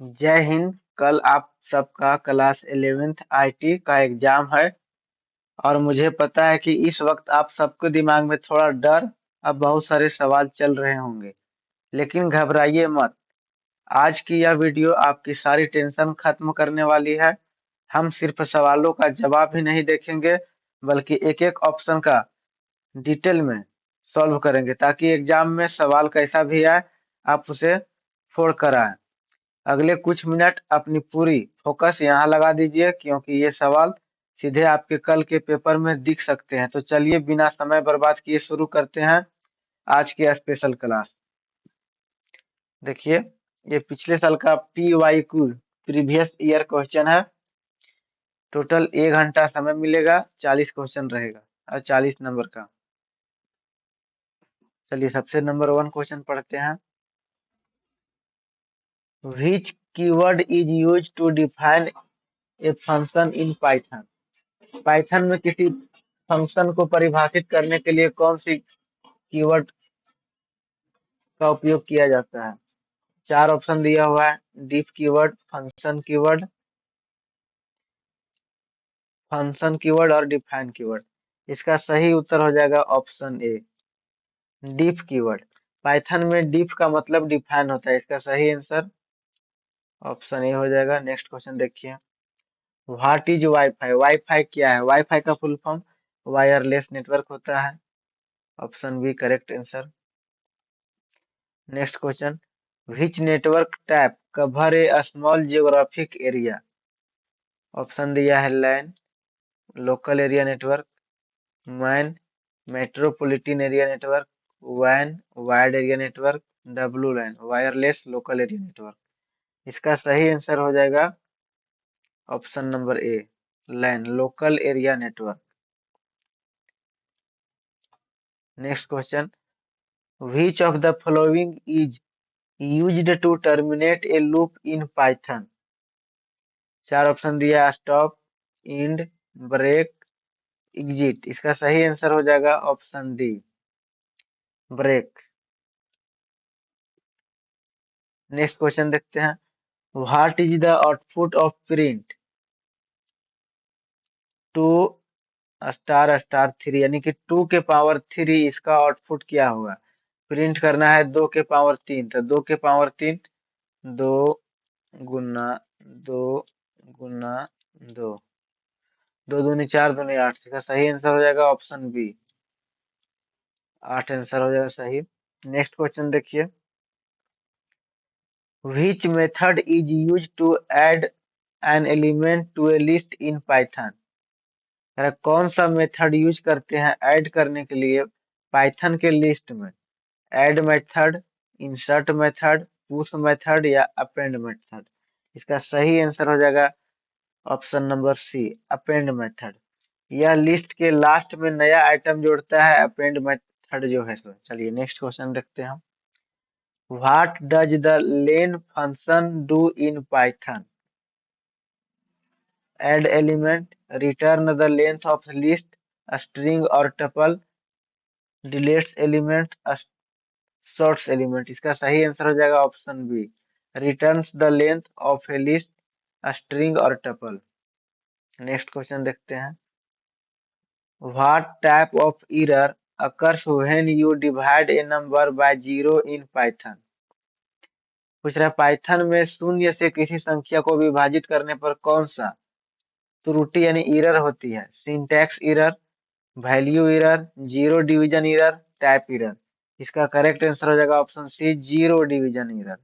जय हिंद। कल आप सबका क्लास 11th आईटी का एग्जाम है और मुझे पता है कि इस वक्त आप सबके दिमाग में थोड़ा डर अब बहुत सारे सवाल चल रहे होंगे। लेकिन घबराइए मत। आज की यह वीडियो आपकी सारी टेंशन खत्म करने वाली है। हम सिर्फ सवालों का जवाब ही नहीं देखेंगे बल्कि एक एक ऑप्शन का डिटेल में सॉल्व करेंगे ताकि एग्जाम में सवाल कैसा भी आए आप उसे फोड़ कर आए। अगले कुछ मिनट अपनी पूरी फोकस यहाँ लगा दीजिए क्योंकि ये सवाल सीधे आपके कल के पेपर में दिख सकते हैं। तो चलिए बिना समय बर्बाद किए शुरू करते हैं आज की स्पेशल क्लास। देखिए, ये पिछले साल का PYQ प्रीवियस ईयर क्वेश्चन है। टोटल 1 घंटा समय मिलेगा, 40 क्वेश्चन रहेगा और 40 नंबर का। चलिए सबसे नंबर 1 क्वेश्चन पढ़ते हैं। Which keyword is used to define a function in Python? Python में किसी फंक्शन को परिभाषित करने के लिए कौन सी कीवर्ड का उपयोग किया जाता है? चार ऑप्शन दिया हुआ है। फंक्शन कीवर्ड और डिफाइन कीवर्ड। इसका सही उत्तर हो जाएगा option A, diff keyword. Python में डिफ का मतलब डिफाइन होता है। इसका सही आंसर ऑप्शन ए हो जाएगा। नेक्स्ट क्वेश्चन देखिए। What is wifi? वाईफाई क्या है? वाईफाई का फुल फॉर्म वायरलेस नेटवर्क होता है। Option B correct answer. Next question. Which network type cover a small geographic area? Option दिया है LAN, local area network, MAN, metropolitan area network, वैन, wide area network, W LAN, wireless local area network. इसका सही answer हो जाएगा option number A, LAN, local area network. Next question. Which of the following is used to terminate a loop in Python? चार option दिया, stop, end, break, exit. इसका सही answer हो जाएगा option D, break. Next question देखते हैं। What is the output of print two star star three? यानी कि 2 के पावर 3 इसका आउटपुट क्या होगा? प्रिंट करना है 2 के पावर 3, तो 2 के पावर 3, 2 गुना 2 गुना 2, 2 दूनी 4 दूनी 8। इसका सही आंसर हो जाएगा ऑप्शन बी, 8 आंसर हो जाएगा सही। नेक्स्ट क्वेश्चन देखिए। Which method is used to add an element to a list in Python? अरे कौन सा मेथड यूज करते हैं ऐड करने के लिए पाइथन के लिस्ट में? Add method, insert method, push method या अपेंड मेथड। इसका सही आंसर हो जाएगा option number C, append method. यह लिस्ट के लास्ट में नया आइटम जोड़ता है अपेंड मेथड जो है। सो चलिए नेक्स्ट क्वेश्चन देखते हैं। What does the len function do in Python? Add element, return the length of list, a string or tuple, deletes element, sorts element। इसका सही आंसर हो जाएगा option B, returns the length of a list, a string or tuple। Next question देखते हैं। What type of error occurs when you divide a number by 0 in Python? पूछ रहा है Python में शून्य से किसी संख्या को विभाजित करने पर कौन सा त्रुटि यानी एरर होती है? Syntax error, value error, zero division error, type error. इसका करेक्ट आंसर हो जाएगा option C, zero division error.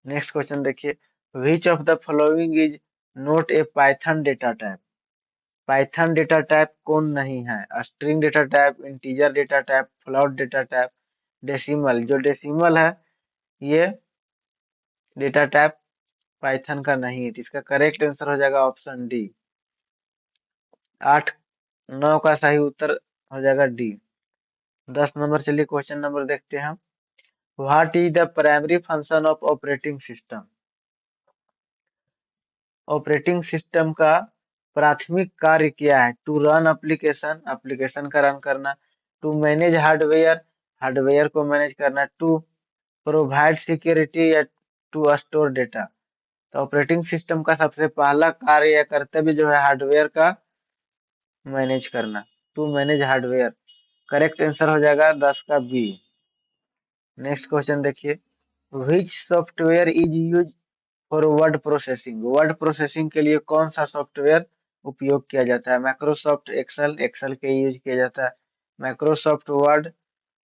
Next question देखिए। Which of the following is not a Python data type? Python data type कौन नहीं है? String data type, integer data type, float data type, decimal. जो decimal है ये data type Python का नहीं है। तो इसका करेक्ट आंसर हो जाएगा ऑप्शन डी, 8 9 का सही उत्तर हो जाएगा डी। 10 नंबर। चलिए क्वेश्चन नंबर देखते हैं। What is the primary function of operating system? Operating system का प्राथमिक कार्य क्या है? टू रन एप्लीकेशन, एप्लीकेशन का रन करना, टू मैनेज हार्डवेयर, हार्डवेयर को मैनेज करना, टू प्रोवाइड सिक्योरिटी या टू स्टोर डेटा। तो ऑपरेटिंग सिस्टम का सबसे पहला कार्य या कर्तव्य जो है हार्डवेयर का मैनेज करना, to manage hardware. Correct answer हो जाएगा 10 का बी। नेक्स्ट क्वेश्चन देखिए, which software is use for word processing. Word processing के लिए कौन सा सॉफ्टवेयर उपयोग किया जाता है? माइक्रोसॉफ्ट एक्सेल, एक्सेल के यूज किया जाता है। माइक्रोसॉफ्ट वर्ड,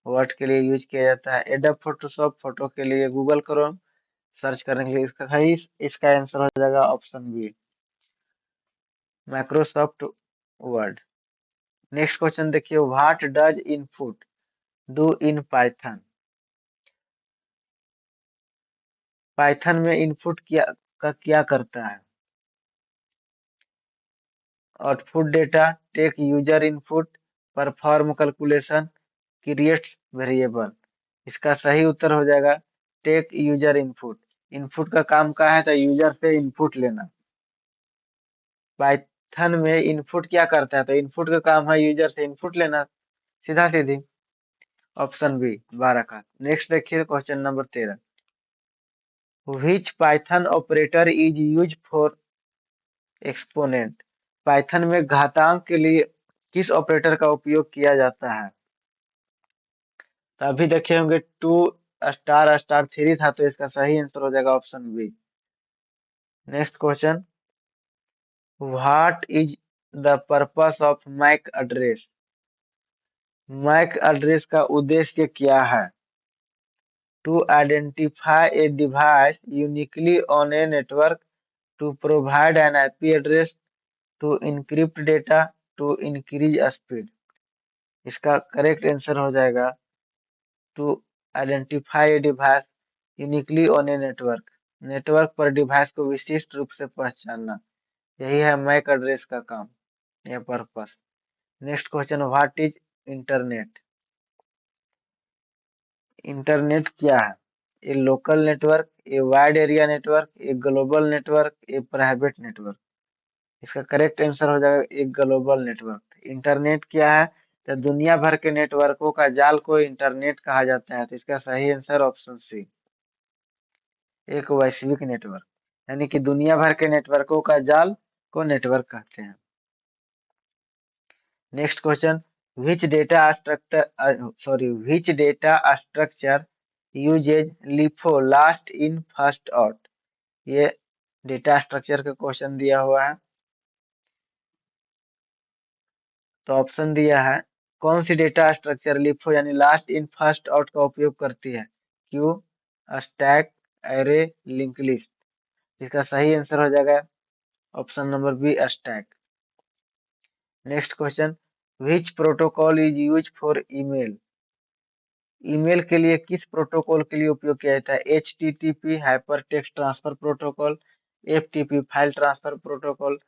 वर्ड के लिए यूज किया जाता है। एडोब फोटोशॉप, फोटो के लिए। गूगल क्रोम, सर्च करने के लिए। इसका सही, इसका आंसर हो जाएगा option B, Microsoft Word. Next question देखिए, what does input do in Python. Python में इनपुट क्या करता है? Output data, take user input, perform calculation, creates variable. इसका सही उत्तर हो जाएगा टेक यूजर इनपुट। इनपुट का काम क्या है? तो यूजर से इनपुट लेना। पाइथन में इनपुट क्या करता है? तो इनपुट का काम है यूजर से इनपुट लेना, सीधा सीधी। ऑप्शन बी 12 का। नेक्स्ट देखिए question number 13, which Python operator is use for exponent. Python में घातांक के लिए किस ऑपरेटर का उपयोग किया जाता है? तो अभी देखे होंगे टू स्टार स्टार थ्री था, तो इसका सही आंसर हो जाएगा option B. Next question, what is the purpose of MAC address. MAC address का उद्देश्य क्या है? To identify a device uniquely on a network, to provide an IP address, to encrypt data, to increase speed. इसका correct answer हो जाएगा to identify a device uniquely on a network. Network पर device को विशिष्ट रूप से पहचानना, यही है मैक एड्रेस का काम या purpose. Next question, what is internet. Internet क्या है? ए local network, a wide area network, a global network, A private network. इसका करेक्ट आंसर हो जाएगा एक ग्लोबल नेटवर्क। इंटरनेट क्या है? तो दुनिया भर के नेटवर्कों का जाल को इंटरनेट कहा जाता है। तो इसका सही आंसर ऑप्शन सी, एक वैश्विक नेटवर्क, यानी कि दुनिया भर के नेटवर्कों का जाल को नेटवर्क कहते हैं। Next question, which data structure uses LIFO last in first out. ये डेटा स्ट्रक्चर का क्वेश्चन दिया हुआ है, तो ऑप्शन दिया है, कौन सी डेटा स्ट्रक्चर लिफो यानी लास्ट इन फर्स्ट आउट का उपयोग करती है? Queue, stack, array, link list. इसका सही आंसर हो जाएगा option number B, stack. Next question, which protocol is use for email. Email के लिए किस प्रोटोकॉल के लिए उपयोग किया जाता है? H T T P, hyper text transfer protocol, F T P, file transfer protocol,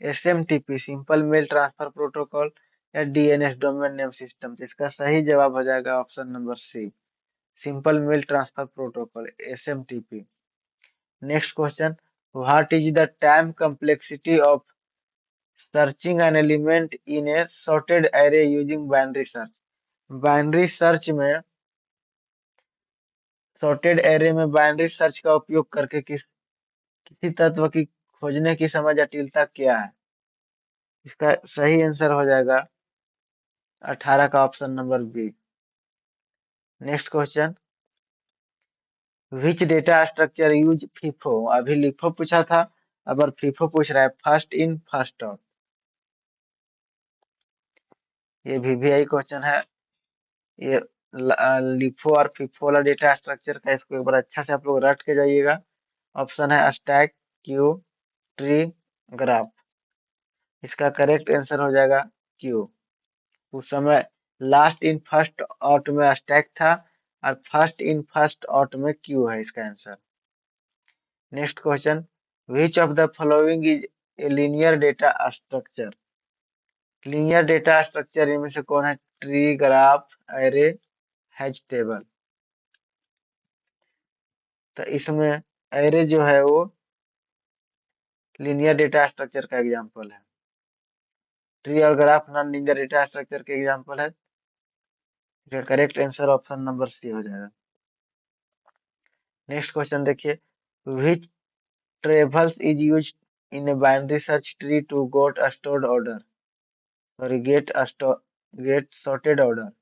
S M T P, simple mail transfer protocol, या डीएनएस, डोमेन नेम सिस्टम। तो इसका सही जवाब हो जाएगा option number C, simple mail transfer protocol, S M T P. Next question, what is the time complexity of searching an element in a sorted array using binary search. Binary search में, sorted array में binary search का उपयोग करके किसी तत्व की खोजने की समय जटिलता क्या है? इसका सही आंसर हो जाएगा 18 का option number B. Next question, which data structure use FIFO. अभी लिफो पूछा था, अब और फीफो पूछ रहा है, फर्स्ट इन फर्स्ट आउट। ये वीवीआई क्वेश्चन है। ये लिफो और फीफो वाला डेटा स्ट्रक्चर का, इसको एक बार अच्छा से आप लोग रट के जाइएगा। ऑप्शन है स्टैक, क्यू, ट्री, ग्राफ। इसका करेक्ट आंसर हो जाएगा क्यू। उस समय लास्ट इन फर्स्ट आउट में स्टैक था, और फर्स्ट इन फर्स्ट आउट में क्यू है इसका answer. Next question, which of the following is a linear data structure. Linear data structure इनमें से कौन है? Tree, graph, array, hash table. तो इसमें एरे जो है वो लीनियर डेटा स्ट्रक्चर का एग्जांपल है। ट्री और graph non linear data structure के एग्जांपल है। इसका correct answer option number C हो जाएगा। नेक्स्ट क्वेश्चन देखिए, Which travels is used in a binary search tree to get a stored order? Sorry, get sorted order,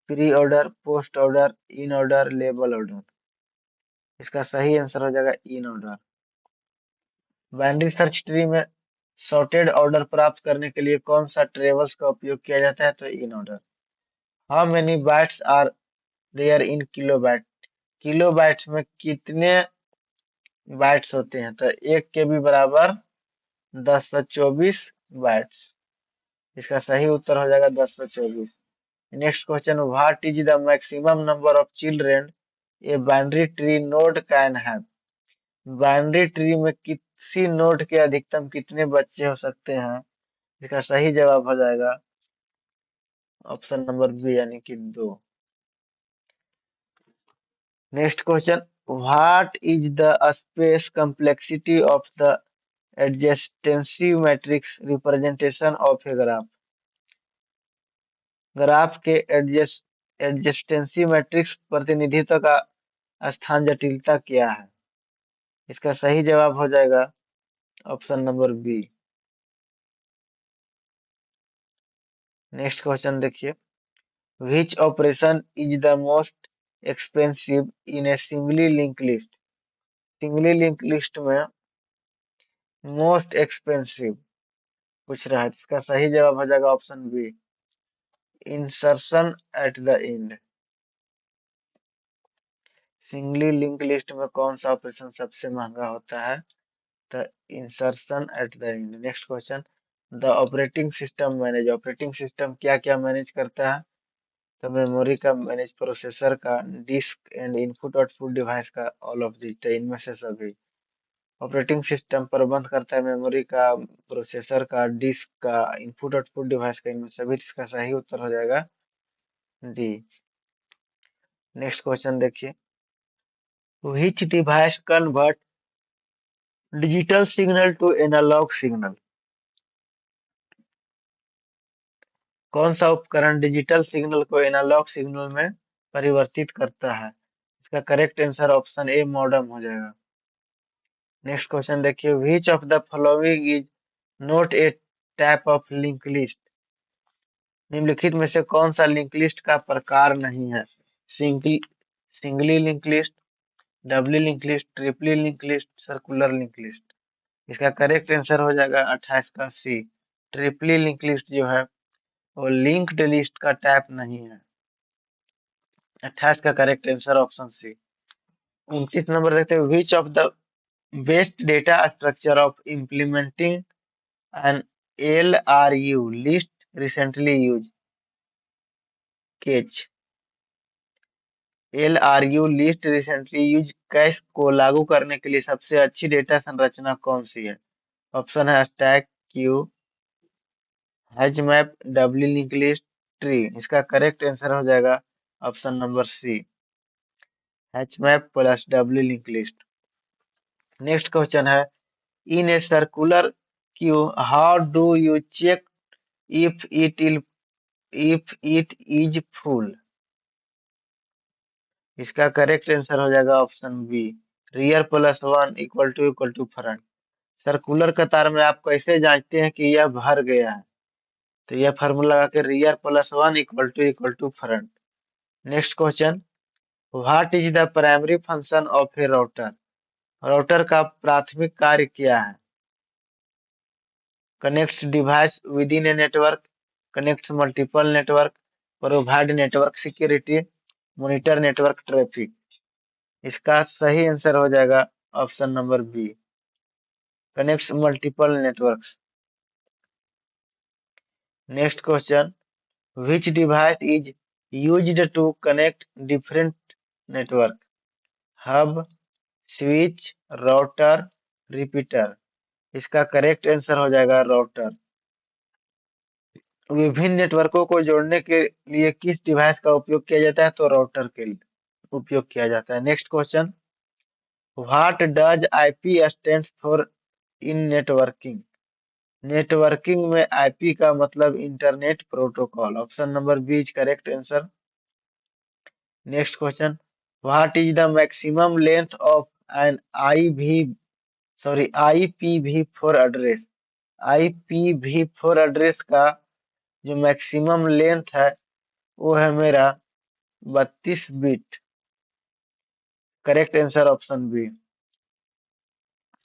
pre-order, post order, in order, label order। इसका सही answer हो जाएगा in order. Binary search tree में sorted order प्राप्त करने के लिए कौन सा ट्रेवल्स का उपयोग किया जाता है? तो in order. How many bytes are there in kilobyte? Kilobytes में कितने बाइट्स होते हैं? तो 1 KB बराबर 1024 बाइट्स। इसका सही उत्तर हो जाएगा 1024। Next question, what is the maximum number of children a binary tree node can have? Binary tree में किसी नोड के अधिकतम कितने बच्चे हो सकते हैं? इसका सही जवाब हो जाएगा ऑप्शन नंबर बी यानी कि 2। Next question, what is the space complexity of the adjacency matrix representation of a graph? Graph के एडजेसेंसी मैट्रिक्स प्रतिनिधित्व का स्थान जटिलता क्या है? इसका सही जवाब हो जाएगा option number B. Next question देखिए, which operation is the most expensive in a singly link list? Singly link list में मोस्ट एक्सपेंसिव पूछ रहा है, इसका सही जवाब हो जाएगा option B, insertion at the end. Singly link list में कौन सा ऑपरेशन सबसे महंगा होता है? तो insertion at the end. Next question, the operating system manage, operating system क्या क्या मैनेज करता है? तो मेमोरी का मैनेज, प्रोसेसर का, disk and input output device का, ऑल ऑफ दिस, तो इनमें से सभी। ऑपरेटिंग सिस्टम प्रबंध करता है मेमोरी का, प्रोसेसर का, डिस्क का, इनपुट आउटपुट डिवाइस का, इनमें सभी। इसका सही उत्तर हो जाएगा डी। नेक्स्ट क्वेश्चन देखिए, which device convert digital signal to analog signal? कौन सा उपकरण डिजिटल सिग्नल को एनालॉग सिग्नल में परिवर्तित करता है? इसका correct answer option A, modem हो जाएगा। नेक्स्ट क्वेश्चन देखिए, which of the following is not a type of link list? निम्नलिखित में से कौन सा लिंक लिस्ट का प्रकार नहीं है? Singly singly link list, doubly link list, triply link list, circular link list. इसका करेक्ट आंसर हो जाएगा 28 का सी, ट्रिपली लिंक लिस्ट जो है वो लिंक्ड लिस्ट का टाइप नहीं है। 28 का करेक्ट आंसर ऑप्शन सी। 29 नंबर देखते हैं, which of the best data structure of implementing an LRU list recently use? Cache, LRU list recently use cache को लागू करने के लिए सबसे अच्छी डेटा संरचना कौन सी है? ऑप्शन है stack, queue, hashmap, doubly link list, tree. इसका करेक्ट आंसर हो जाएगा option number C, hashmap plus doubly link list. Next question है, in a circular queue how do you check if it is full? इसका correct answer हो जाएगा option B, rear plus one equal to front. Circular कतार में आप कैसे जांचते हैं कि यह भर गया है? तो यह फार्मूला लगा के rear plus one equal to front. Next question, what is the primary function of a router? Router का प्राथमिक कार्य क्या है? Connects device with in a network, connects multiple network, provide network security, monitor network traffic. इसका सही answer हो जाएगा option number B, connects multiple networks. Next question, which device is used to connect different network? Hub, switch, router, repeater. इसका correct answer हो जाएगा router. विभिन्न नेटवर्कों को जोड़ने के लिए किस डिवाइस का उपयोग किया जाता है? तो राउटर के लिए उपयोग किया जाता है। Next question, what does IP stands for in networking? Networking में आईपी का मतलब internet protocol. Option number B is correct answer. Next question, what is the maximum length of an IPv4 address. IPv4 address का जो maximum length है वो है मेरा 32 bit. Correct answer option B.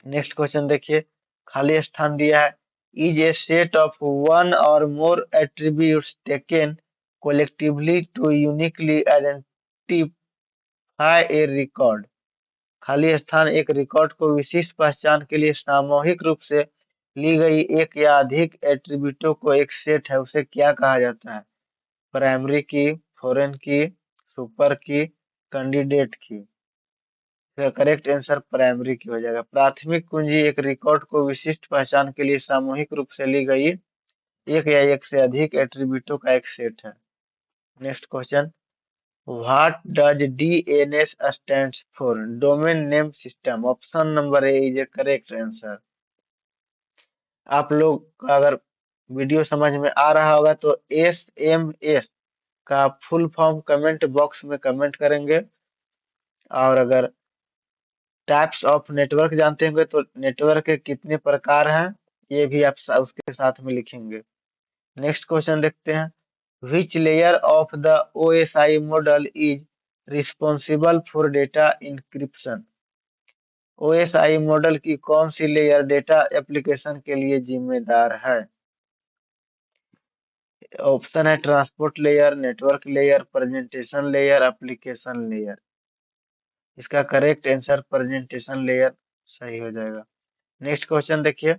Next question देखिए, खाली स्थान दिया है। Is a set of one or more attributes taken collectively to uniquely identify a record. खाली स्थान एक रिकॉर्ड को विशिष्ट पहचान के लिए सामूहिक रूप से ली गई एक या अधिक एट्रीब्यूटों को एक सेट है, उसे क्या कहा जाता है? प्राइमरी की, फॉरेन की, सुपर की, कैंडिडेट की। इसका करेक्ट आंसर प्राइमरी की हो जाएगा। प्राथमिक कुंजी एक रिकॉर्ड को विशिष्ट पहचान के लिए सामूहिक रूप से ली गई एक या एक से अधिक एट्रीब्यूटों का एक सेट है। Next question, what does DNS stands for? Domain name system. Option number A is A correct answer. आप लोग का अगर वीडियो समझ में आ रहा होगा तो SMS का फुल फॉर्म कमेंट बॉक्स में कमेंट करेंगे, और अगर टाइप्स ऑफ नेटवर्क जानते होंगे तो नेटवर्क के कितने प्रकार हैं ये भी आप उसके साथ में लिखेंगे। नेक्स्ट क्वेश्चन देखते हैं, which layer of the OSI model is responsible for data encryption? OSI model की कौन सी लेयर डेटा एप्लीकेशन के लिए जिम्मेदार है? ऑप्शन है transport layer, network layer, presentation layer, application layer. इसका करेक्ट आंसर प्रेजेंटेशन लेयर सही हो जाएगा। नेक्स्ट क्वेश्चन देखिए,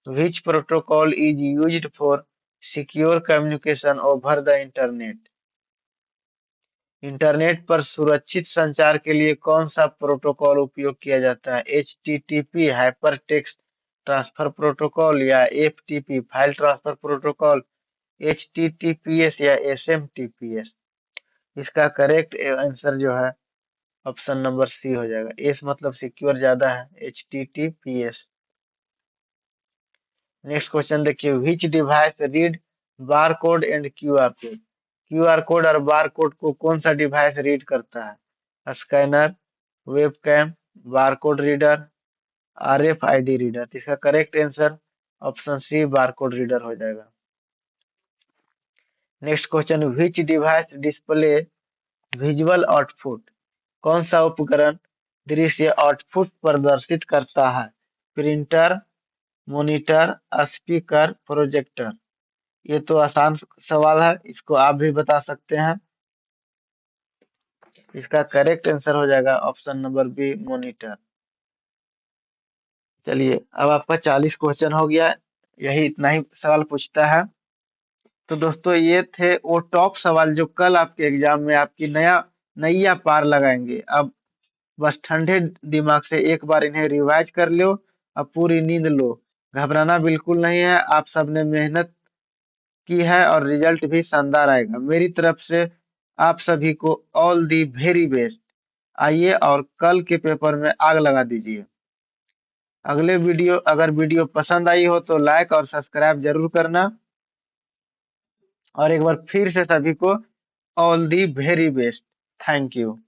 विच protocol is used for secure communication over the internet? Internet पर सुरक्षित संचार के लिए कौन सा प्रोटोकॉल उपयोग किया जाता है? HTTP hyper text transfer protocol, या FTP file transfer protocol, HTTPS या SMTPS? इसका करेक्ट आंसर जो है ऑप्शन नंबर सी हो जाएगा। एस मतलब सिक्योर ज्यादा है, HTTPS। नेक्स्ट क्वेश्चन देखिए, विच device read bar code and QR code? QR code और बार कोड को कौन सा डिवाइस रीड करता है? Scanner, webcam, bar code reader, RFID reader. इसका correct answer option C bar code reader हो जाएगा। Next question, which device display visual output? कौन सा उपकरण दृश्य आउटपुट प्रदर्शित करता है? Printer, monitor, speaker, projector. ये तो आसान सवाल है, इसको आप भी बता सकते हैं। इसका करेक्ट आंसर हो जाएगा ऑप्शन नंबर बी मॉनिटर। चलिए, अब आपका 40 क्वेश्चन हो गया, यही इतना ही सवाल पूछता है। तो दोस्तों ये थे वो टॉप सवाल जो कल आपके एग्जाम में आपकी नैया पार लगाएंगे। अब बस ठंडे दिमाग से एक बार इन्हें रिवाइज कर लो, अब पूरी नींद लो। घबराना बिल्कुल नहीं है, आप सबने मेहनत की है और रिजल्ट भी शानदार आएगा। मेरी तरफ से आप सभी को ऑल दी वेरी बेस्ट। आइए और कल के पेपर में आग लगा दीजिए। अगर वीडियो पसंद आई हो तो लाइक और सब्सक्राइब जरूर करना, और एक बार फिर से सभी को all the very best. Thank you.